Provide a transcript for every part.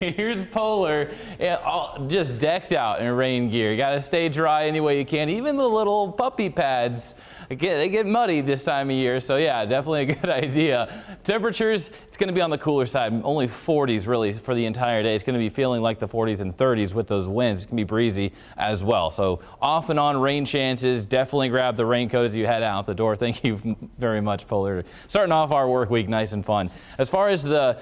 Here's Polar, just decked out in rain gear. You got to stay dry any way you can. Even the little puppy pads, they get muddy this time of year. So yeah, definitely a good idea. Temperatures, it's going to be on the cooler side. Only 40s really for the entire day. It's going to be feeling like the 40s and 30s with those winds. It's going to be breezy as well. So off and on rain chances. Definitely grab the raincoat as you head out the door. Thank you very much, Polar. Starting off our work week nice and fun. As far as the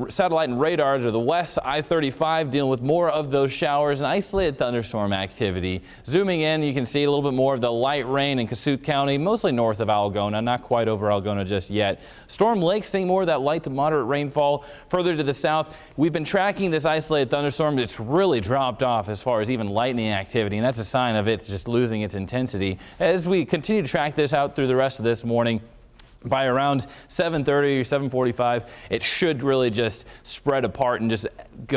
satellite and radar to the west, I-35 dealing with more of those showers and isolated thunderstorm activity. Zooming in, you can see a little bit more of the light rain in Kasuth County, mostly north of Algona, not quite over Algona just yet. Storm Lake seeing more of that light to moderate rainfall. Further to the south, we've been tracking this isolated thunderstorm. It's really dropped off as far as even lightning activity, and that's a sign of it just losing its intensity. As we continue to track this out through the rest of this morning, by around 7:30 or 7:45, it should really just spread apart and just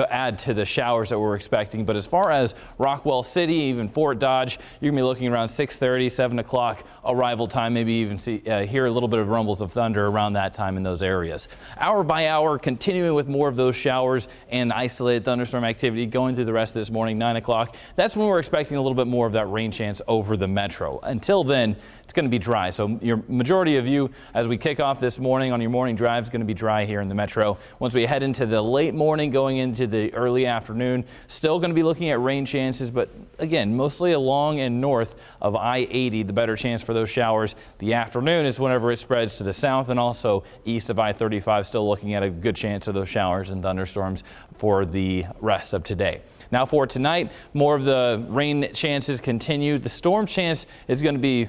add to the showers that we're expecting. But as far as Rockwell City, even Fort Dodge, you're going to be looking around 6:30, 7 o'clock arrival time, maybe even hear a little bit of rumbles of thunder around that time in those areas. Hour by hour, continuing with more of those showers and isolated thunderstorm activity going through the rest of this morning, 9 o'clock. That's when we're expecting a little bit more of that rain chance over the metro. Until then, it's going to be dry. So your majority of you, as we kick off this morning on your morning drive, is going to be dry here in the metro. Once we head into the late morning, going into the early afternoon, still going to be looking at rain chances, but again, mostly along and north of I-80, the better chance for those showers. The afternoon is whenever it spreads to the south and also east of I-35, still looking at a good chance of those showers and thunderstorms for the rest of today. Now for tonight, more of the rain chances continue. The storm chance is going to be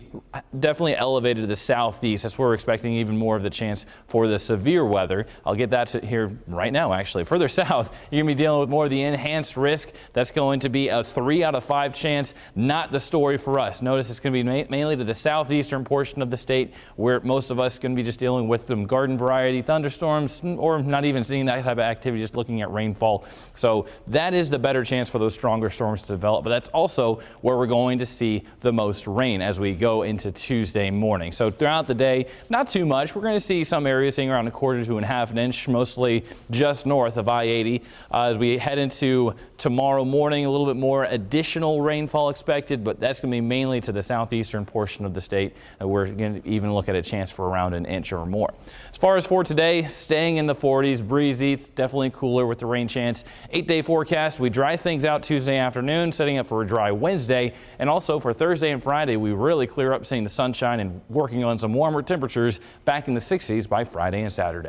definitely elevated to the southeast. That's where we're expecting even more of the chance for the severe weather. I'll get that to here right now, actually. Further south, you're going to be dealing with more of the enhanced risk. That's going to be a 3 out of 5 chance. Not the story for us. Notice it's going to be mainly to the southeastern portion of the state, where most of us are going to be just dealing with some garden variety thunderstorms, or not even seeing that type of activity, just looking at rainfall. So that is the better chance for those stronger storms to develop, but that's also where we're going to see the most rain as we go into Tuesday morning. So throughout the day, not too much. We're going to see some areas seeing around 1/4 to 1/2 inch, mostly just north of I-80. As we head into tomorrow morning, a little bit more additional rainfall expected, but that's going to be mainly to the southeastern portion of the state. We're going to even look at a chance for around 1 inch or more. As far as for today, staying in the 40s, breezy. It's definitely cooler with the rain chance. 8-day forecast. We dry things out Tuesday afternoon, setting up for a dry Wednesday, and also for Thursday and Friday, we really clear up, seeing the sunshine and working on some warmer temperatures back in the 60s by Friday and Saturday.